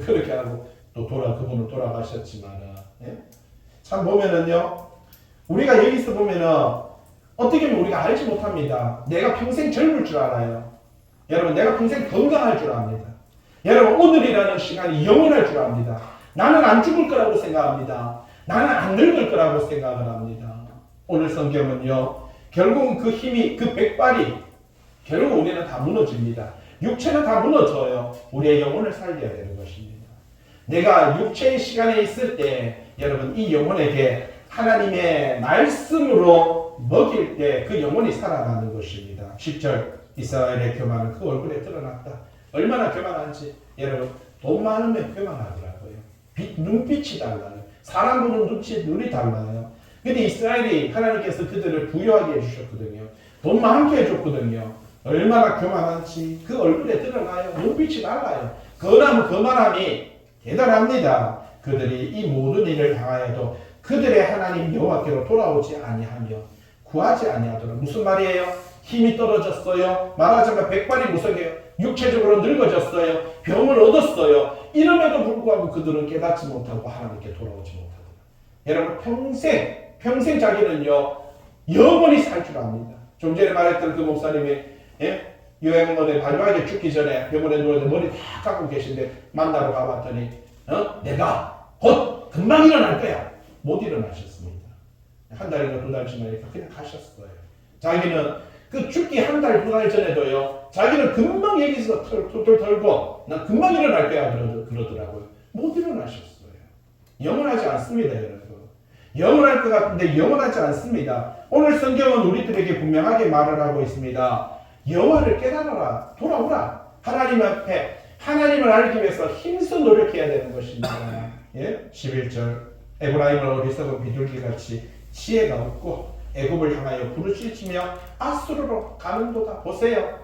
그렇게 하고 또 그분은 돌아가셨지만 예? 참 보면은요 우리가 여기서 보면은 어떻게 보면 우리가 알지 못합니다. 내가 평생 젊을 줄 알아요. 여러분 내가 평생 건강할 줄 압니다. 여러분 오늘이라는 시간이 영원할 줄 압니다. 나는 안 죽을 거라고 생각합니다. 나는 안 늙을 거라고 생각을 합니다. 오늘 성경은요 결국은 그 힘이 그 백발이 결국 우리는 다 무너집니다. 육체는 다 무너져요. 우리의 영혼을 살려야 되는 것입니다. 내가 육체의 시간에 있을 때 여러분 이 영혼에게 하나님의 말씀으로 먹일 때 그 영혼이 살아나는 것입니다. 10절 이스라엘의 교만은 그 얼굴에 드러났다. 얼마나 교만한지 여러분 돈 많으면 교만하더라고요. 눈빛이 달라요. 사람 보는 눈이 달라요. 근데 이스라엘이 하나님께서 그들을 부유하게 해주셨거든요. 돈 많게 해줬거든요. 얼마나 교만한지 그 얼굴에 드러나요. 눈빛이 달라요. 거만함이 대단합니다. 그들이 이 모든 일을 당하여도 그들의 하나님 여호와께로 돌아오지 아니하며 구하지 아니하더라. 무슨 말이에요? 힘이 떨어졌어요. 말하자면 백발이 무성해요. 육체적으로 늙어졌어요. 병을 얻었어요. 이럼에도 불구하고 그들은 깨닫지 못하고 하나님께 돌아오지 못하더라. 여러분 평생 자기는요 영원히 살 줄 압니다. 좀 전에 말했던 그 목사님이 예? 요양원에 마지막에 죽기 전에 병원에 누워서 머리 다 깎고 계신데 만나러 가봤더니 내가 곧 금방 일어날 거야. 못 일어나셨습니다. 한 달이나 두 달 지나니까 그냥 가셨어요. 자기는 그 죽기 한 달, 두 달 전에도요. 자기는 금방 여기서 털털 털고 난 금방 일어날 거야 그러더라고요. 못 일어나셨어요. 영원하지 않습니다, 여러분. 영원할 것 같은데 영원하지 않습니다. 오늘 성경은 우리들에게 분명하게 말을 하고 있습니다. 여호와를 깨달아라. 돌아오라. 하나님 앞에 하나님을 알기 위해서 힘써 노력해야 되는 것입니다. 예? 11절 에브라임을 어리석은 비둘기같이 지혜가 없고 애굽을 향하여 부르짖으며 아수르로 가는도다. 보세요.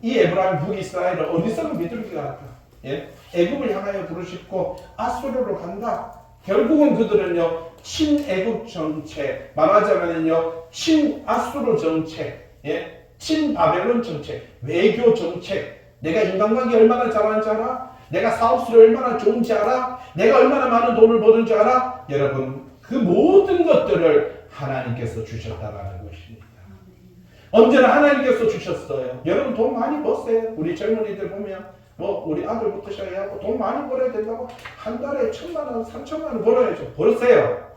이 에브라임 북이스라엘은 어리석은 비둘기가 같다. 예? 애굽을 향하여 부르짖고 아수르로 간다. 결국은 그들은요 친애굽 정책, 말하자면요 친아수르 정책, 예? 친바벨론 정책, 외교 정책. 내가 인간관계 얼마나 잘하는지 알아? 내가 사업술이 얼마나 좋은지 알아? 내가 얼마나 많은 돈을 버는지 알아? 여러분 그 모든 것들을 하나님께서 주셨다라는 것입니다. 언제나 하나님께서 주셨어요. 여러분 돈 많이 버세요. 우리 젊은이들 보면 우리 아들부터 시작해서 돈 많이 벌어야 된다고 한 달에 1,000만 원, 3,000만 원 벌어야죠. 벌으세요.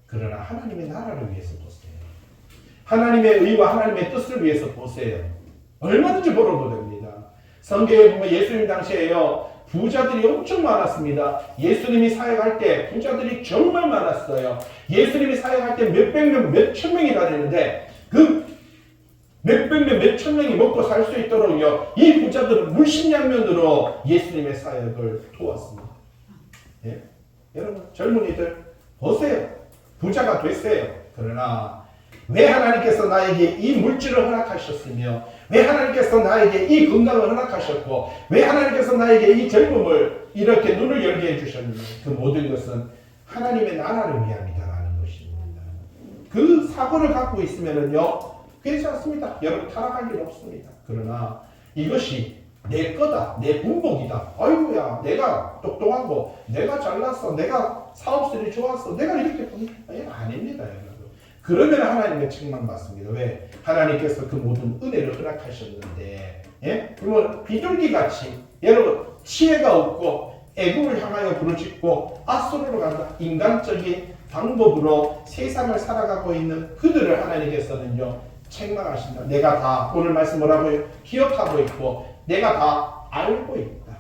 그러나 하나님의 나라를 위해서 보세요. 하나님의 의와 하나님의 뜻을 위해서 보세요. 얼마든지 벌어도 됩니다. 성경에 보면 예수님 당시에요. 부자들이 엄청 많았습니다. 예수님이 사역할 때 부자들이 정말 많았어요. 예수님이 사역할 때 몇백 명, 몇천 명이 다니는데 그 몇백 명, 몇천 명이 먹고 살 수 있도록요. 이 부자들은 물심양면으로 예수님의 사역을 도왔습니다. 예? 여러분 젊은이들 보세요. 부자가 됐어요. 그러나 왜 하나님께서 나에게 이 물질을 허락하셨으며 왜 하나님께서 나에게 이 건강을 허락하셨고 왜 하나님께서 나에게 이 젊음을 이렇게 눈을 열게 해주셨느냐. 그 모든 것은 하나님의 나라를 위함이다라는 것입니다. 그 사고를 갖고 있으면은요 괜찮습니다. 여러분 타락할 일 없습니다. 그러나 이것이 내 거다, 내 분복이다. 아이고야, 내가 똑똑하고, 내가 잘났어, 내가 사업술이 좋았어, 내가 이렇게 보니까 아닙니다, 여러분. 그러면 하나님의 책망받습니다. 왜? 하나님께서 그 모든 은혜를 허락하셨는데, 예? 그러면 비둘기같이 여러분 지혜가 없고 애굽을 향하여 부르짖고 아수르로 간다. 인간적인 방법으로 세상을 살아가고 있는 그들을 하나님께서는요. 책망하신다. 내가 다 오늘 말씀 뭐라고요? 기억하고 있고 내가 다 알고 있다.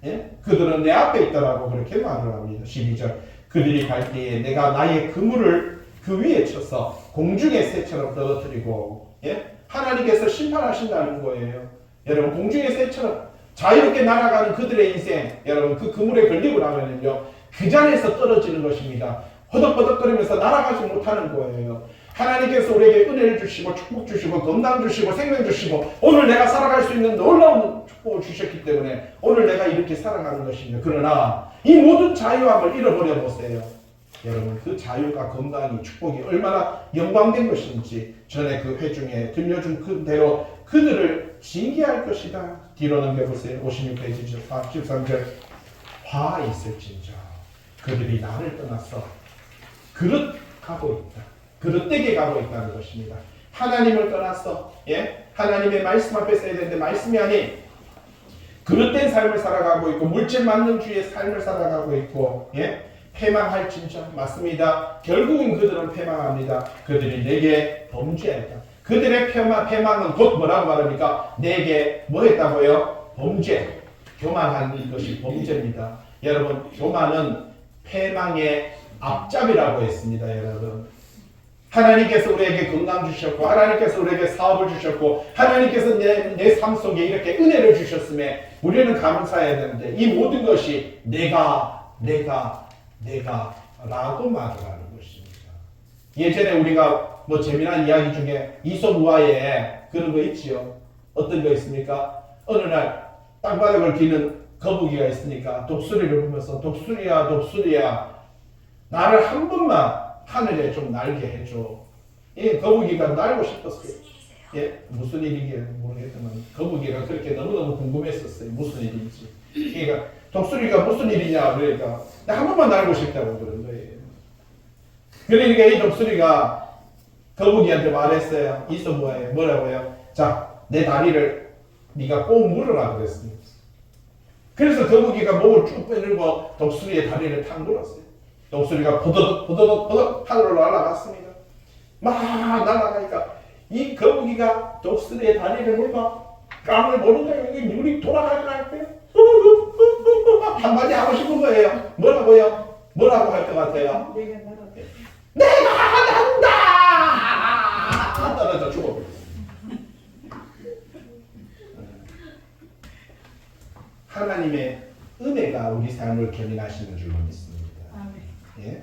예? 그들은 내 앞에 있다라고 그렇게 말을 합니다. 12절 그들이 갈 때에 내가 나의 그물을 그 위에 쳐서 공중의 새처럼 떨어뜨리고 예? 하나님께서 심판하신다는 거예요. 여러분 공중의 새처럼 자유롭게 날아가는 그들의 인생 여러분 그 그물에 걸리고 나면은요 그 자리에서 떨어지는 것입니다. 허덕허덕거리면서 날아가지 못하는 거예요. 하나님께서 우리에게 은혜를 주시고 축복 주시고 건강 주시고 생명 주시고 오늘 내가 살아갈 수 있는 놀라운 축복을 주셨기 때문에 오늘 내가 이렇게 살아가는 것입니다. 그러나 이 모든 자유함을 잃어버려 보세요. 여러분 그 자유가 건강이 축복이 얼마나 영광된 것인지 전에 그 회중에 들려준 그대로 그들을 징계할 것이다. 뒤로 넘겨보세요. 56페이지죠. 43절 화 있을진저 그들이 나를 떠나서 그릇 가고 있다. 그릇되게 가고 있다는 것입니다. 하나님을 떠나서 예? 하나님의 말씀 앞에 서야 되는데 말씀이 아닌 그릇된 삶을 살아가고 있고 물질 만능주의의 삶을 살아가고 있고 예? 패망할진저 맞습니다. 결국은 그들은 패망합니다. 그들이 내게 범죄했다. 그들의 패망은 곧 뭐라고 말합니까? 내게 뭐 했다고요? 범죄. 교만한 것이 범죄입니다. 여러분 교만은 패망의 앞잡이라고 했습니다. 여러분 하나님께서 우리에게 건강 주셨고 하나님께서 우리에게 사업을 주셨고 하나님께서 내 삶 속에 이렇게 은혜를 주셨음에 우리는 감사해야 되는데 이 모든 것이 내가 라고 말을 하는 것입니다. 예전에 우리가 뭐 재미난 이야기 중에 이솝우화에 그런 거 있지요. 어떤 거 있습니까? 어느 날 땅바닥을 기는 거북이가 있으니까 독수리를 보면서 독수리야 나를 한 번만 하늘에 좀 날게 해줘. 예, 거북이가 날고 싶었어요. 예, 무슨 일이게 모르겠지만 거북이가 그렇게 너무너무 궁금했었어요. 무슨 일인지. 그러니까 독수리가 무슨 일이냐 그러니까 나 한 번만 날고 싶다고 그런 거예요. 그러니까 이 독수리가 거북이한테 말했어요. 이솝우화에 뭐라고요? 자, 내 다리를 네가 꼭 물으라 그랬습니다. 그래서 거북이가 목을 쭉 빼들고 독수리의 다리를 탁 물었어요. 독수리가 버덕버덕 하늘로 날아갔습니다. 막 날아가니까 이 거북이가 독수리의 다리를 물고 깡을 보는데 여기 눈이 돌아가지 않고요. 한마디 하고 싶은 거예요. 뭐라고요? 뭐라고 할 것 같아요? 내가 난다! 떨어져 죽어버렸어. 하나님의 은혜가 우리 삶을 견인하시는 줄로 믿습니다. 예?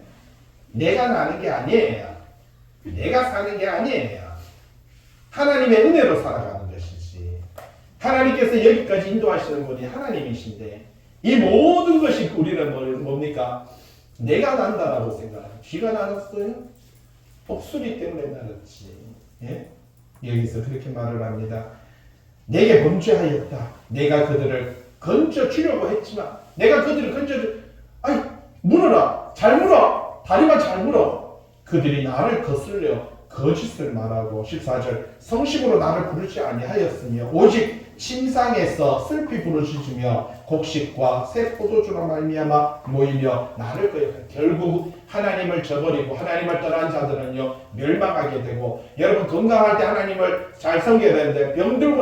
내가 나는 게 아니에요. 내가 사는 게 아니에요. 하나님의 은혜로 살아가는 것이지. 하나님께서 여기까지 인도하시는 분이 하나님이신데 이 모든 것이 우리는 뭡니까? 내가 난다라고 생각해요. 쥐가 날았어요? 독수리 때문에 날았지. 예? 여기서 그렇게 말을 합니다. 내게 범죄하였다. 내가 그들을 건져주려고 했지만 내가 그들을 아이 물어라. 잘 물어. 다리만 잘 물어. 그들이 나를 거슬려 거짓을 말하고 14절 성식으로 나를 부르지 아니하였으며 오직 침상에서 슬피 부르짖으며 곡식과 새 포도주로 말미암아 모이며 나를 거역하여 결국 하나님을 저버리고 하나님을 떠난 자들은요 멸망하게 되고 여러분 건강할 때 하나님을 잘 섬겨야 되는데 병들고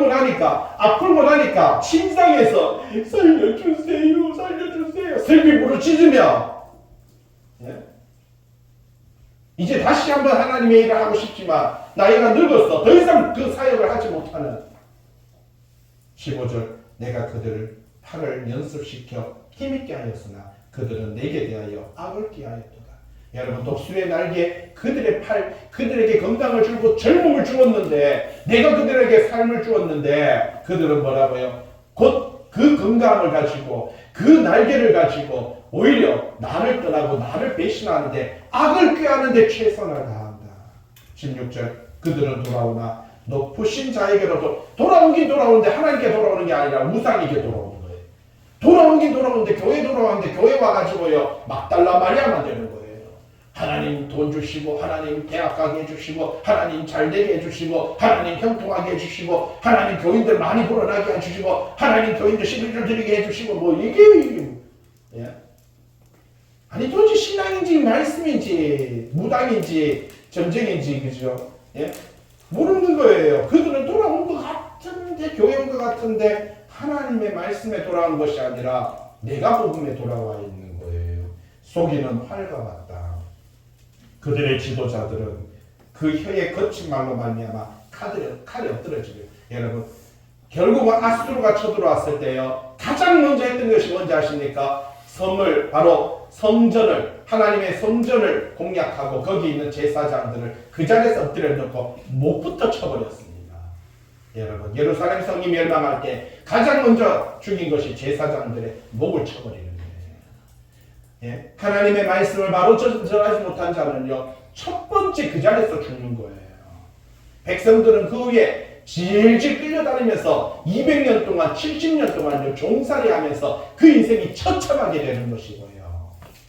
나니까 아프고 나니까 침상에서 살려주세요 슬피 부르짖으며 예? 이제 다시 한번 하나님의 일을 하고 싶지만 나이가 늙었어. 더 이상 그 사역을 하지 못하는 15절 내가 그들을 팔을 연습시켜 힘있게 하였으나 그들은 내게 대하여 악을 띠하였도다. 여러분 독수리의 날개 그들의 팔 그들에게 건강을 주고 젊음을 주었는데 내가 그들에게 삶을 주었는데 그들은 뭐라고요? 곧 그 건강을 가지고 그 날개를 가지고 오히려 나를 떠나고 나를 배신하는데 악을 꾀하는데 최선을 다한다. 16절 그들은 돌아오나 높으신 자에게로도 돌아오긴 돌아오는데 하나님께 돌아오는 게 아니라 우상에게 돌아오는 거예요. 돌아오긴 돌아오는데 교회 돌아오는데 교회 와가지고요 막달라 마리아만 되는 거예요. 하나님 돈 주시고 하나님 대학 가게 해주시고 하나님 잘되게 해주시고 하나님 형통하게 해주시고 하나님 교인들 많이 불어나게 해주시고 하나님 교인들 11조 드리게 해주시고 뭐 이게 예? 아니 도대체 신앙인지 말씀인지 무당인지 전쟁인지 그죠? 예? 모르는 거예요. 그들은 돌아온 것 같은데 교회 온 것 같은데 하나님의 말씀에 돌아온 것이 아니라 내가 복음에 돌아와 있는 거예요. 속이는 활과 같다. 그들의 지도자들은 그 혀의 거친 말로 말미암아 칼이 엎드러지고요. 여러분 결국은 아수르가 쳐들어왔을 때요 가장 먼저 했던 것이 뭔지 아십니까? 성을 바로 성전을 하나님의 성전을 공략하고 거기 있는 제사장들을 그 자리에서 엎드려 놓고 목부터 쳐버렸습니다. 여러분 예루살렘 성이 멸망할 때 가장 먼저 죽인 것이 제사장들의 목을 쳐버리는 거예요. 예? 하나님의 말씀을 바로 전하지 못한 자는요 첫 번째 그 자리에서 죽는 거예요. 백성들은 그 후에 질질 끌려다니면서 200년 동안 70년 동안 종살이 하면서 그 인생이 처참하게 되는 것이고요.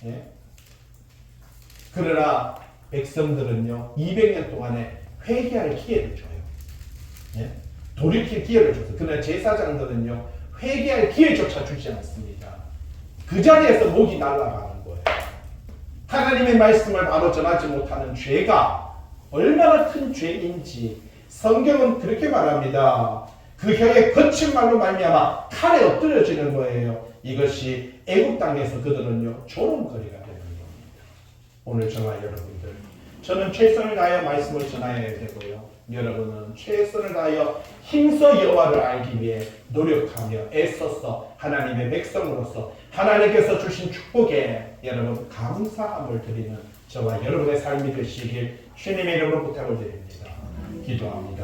예? 그러나 백성들은요 200년 동안에 회개할 기회를 줘요. 예? 돌이킬 기회를 줬어요. 그러나 제사장들은요 회개할 기회조차 주지 않습니다. 그 자리에서 목이 날아가는 거예요. 하나님의 말씀을 바로 전하지 못하는 죄가 얼마나 큰 죄인지 성경은 그렇게 말합니다. 그 혀의 거친 말로 말미암아 칼에 엎드려지는 거예요. 이것이 애국 땅에서 그들은요 조롱거리가 되는 겁니다. 오늘 저와 여러분들 저는 최선을 다하여 말씀을 전해야 되고요. 여러분은 최선을 다하여 힘써 여호와를 알기 위해 노력하며 애써서 하나님의 백성으로서 하나님께서 주신 축복에 여러분 감사함을 드리는 저와 여러분의 삶이 되시길 주님의 이름으로 부탁을 드립니다. 기도합니다.